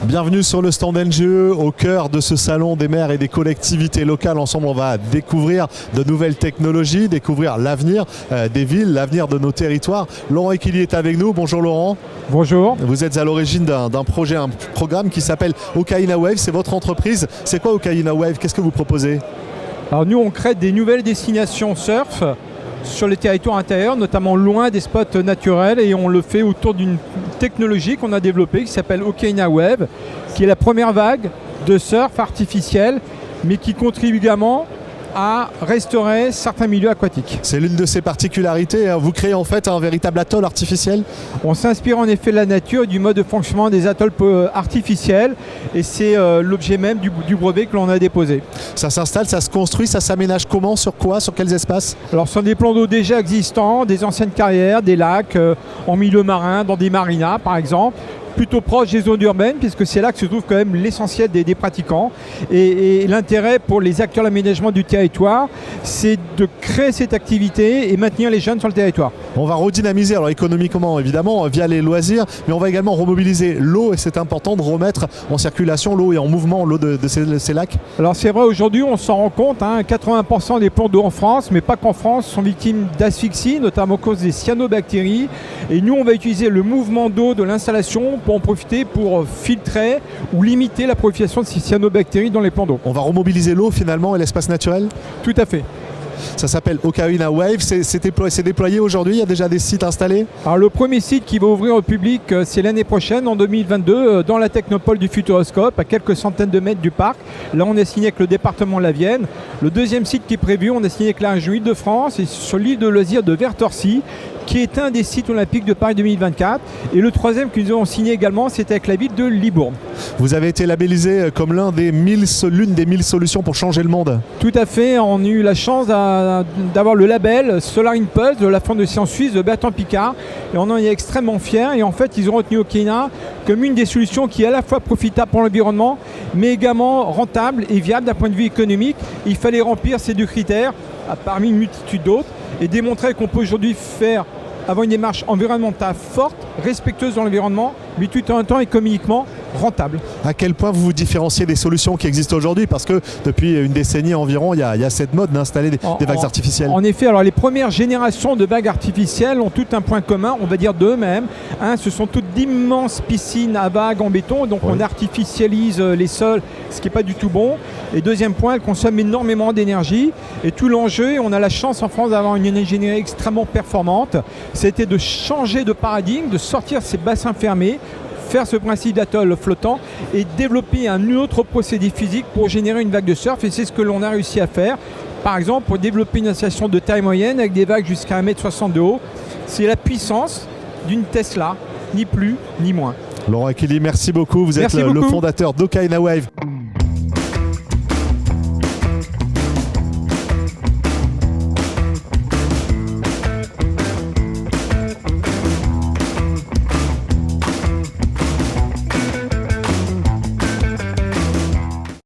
Bienvenue sur le stand NGE, au cœur de ce salon des maires et des collectivités locales. Ensemble, on va découvrir de nouvelles technologies, découvrir l'avenir des villes, l'avenir de nos territoires. Laurent Equilly est avec nous. Bonjour Laurent. Bonjour. Vous êtes à l'origine d'un projet, un programme qui s'appelle Okaina Wave. C'est votre entreprise. C'est quoi Okaina Wave? Qu'est-ce que vous proposez? Alors nous, on crée des nouvelles destinations surf sur les territoires intérieurs, notamment loin des spots naturels, et on le fait autour d'une technologie qu'on a développée qui s'appelle Okaina Wave, qui est la première vague de surf artificiel, mais qui contribue également à restaurer certains milieux aquatiques. C'est l'une de ses particularités. Vous créez en fait un véritable atoll artificiel? On s'inspire en effet de la nature et du mode de fonctionnement des atolls artificiels, et c'est l'objet même du brevet que l'on a déposé. Ça s'installe, ça se construit, ça s'aménage comment? Sur quoi? Sur quels espaces? Alors ce sont des plans d'eau déjà existants, des anciennes carrières, des lacs en milieu marin, dans des marinas par exemple, plutôt proche des zones urbaines, puisque c'est là que se trouve quand même l'essentiel des pratiquants. Et l'intérêt pour les acteurs de l'aménagement du territoire, c'est de créer cette activité et maintenir les jeunes sur le territoire. On va redynamiser, alors économiquement évidemment, via les loisirs, mais on va également remobiliser l'eau, et c'est important de remettre en circulation l'eau et en mouvement l'eau de ces lacs. Alors c'est vrai, aujourd'hui on s'en rend compte, 80% des plans d'eau en France, mais pas qu'en France, sont victimes d'asphyxie, notamment à cause des cyanobactéries. Et nous, on va utiliser le mouvement d'eau de l'installation pour en profiter pour filtrer ou limiter la prolifération de ces cyanobactéries dans les plans d'eau. On va remobiliser l'eau finalement et l'espace naturel? Tout à fait. Ça s'appelle Okaina Wave, c'est déployé aujourd'hui, il y a déjà des sites installés? Alors le premier site qui va ouvrir au public, c'est l'année prochaine, en 2022, dans la technopole du Futuroscope, à quelques centaines de mètres du parc. Là, on a signé avec le département de la Vienne. Le deuxième site qui est prévu, on a signé avec la région Île-de-France, et sur l'île de loisirs de Vertorcy, qui est un des sites olympiques de Paris 2024. Et le troisième que nous avons signé également, c'était avec la ville de Libourne. Vous avez été labellisé comme l'une des 1000 solutions pour changer le monde. Tout à fait, on a eu la chance d'avoir le label Solar Impulse de la Fondation suisse de Bertrand Piccard, et on en est extrêmement fiers. Et en fait, ils ont retenu Okaina comme une des solutions qui est à la fois profitable pour l'environnement, mais également rentable et viable d'un point de vue économique. Il fallait remplir ces deux critères, parmi une multitude d'autres, et démontrer qu'on peut aujourd'hui avoir une démarche environnementale forte, respectueuse de l'environnement, mais tout en même temps économiquement rentable. À quel point vous vous différenciez des solutions qui existent aujourd'hui? Parce que depuis une décennie environ, il y a cette mode d'installer des vagues artificielles. En effet, alors les premières générations de vagues artificielles ont tout un point commun, on va dire deux même. Ce sont toutes d'immenses piscines à vagues en béton, donc on artificialise les sols, ce qui n'est pas du tout bon. Et deuxième point, elles consomment énormément d'énergie. Et tout l'enjeu, on a la chance en France d'avoir une ingénierie extrêmement performante, c'était de changer de paradigme, de sortir ces bassins fermés, faire ce principe d'atoll flottant et développer un autre procédé physique pour générer une vague de surf, et c'est ce que l'on a réussi à faire. Par exemple, pour développer une installation de taille moyenne avec des vagues jusqu'à 1,60 m de haut, c'est la puissance d'une Tesla, ni plus ni moins. Laurent Equilly, merci beaucoup. Vous êtes le fondateur d'Okaina Wave.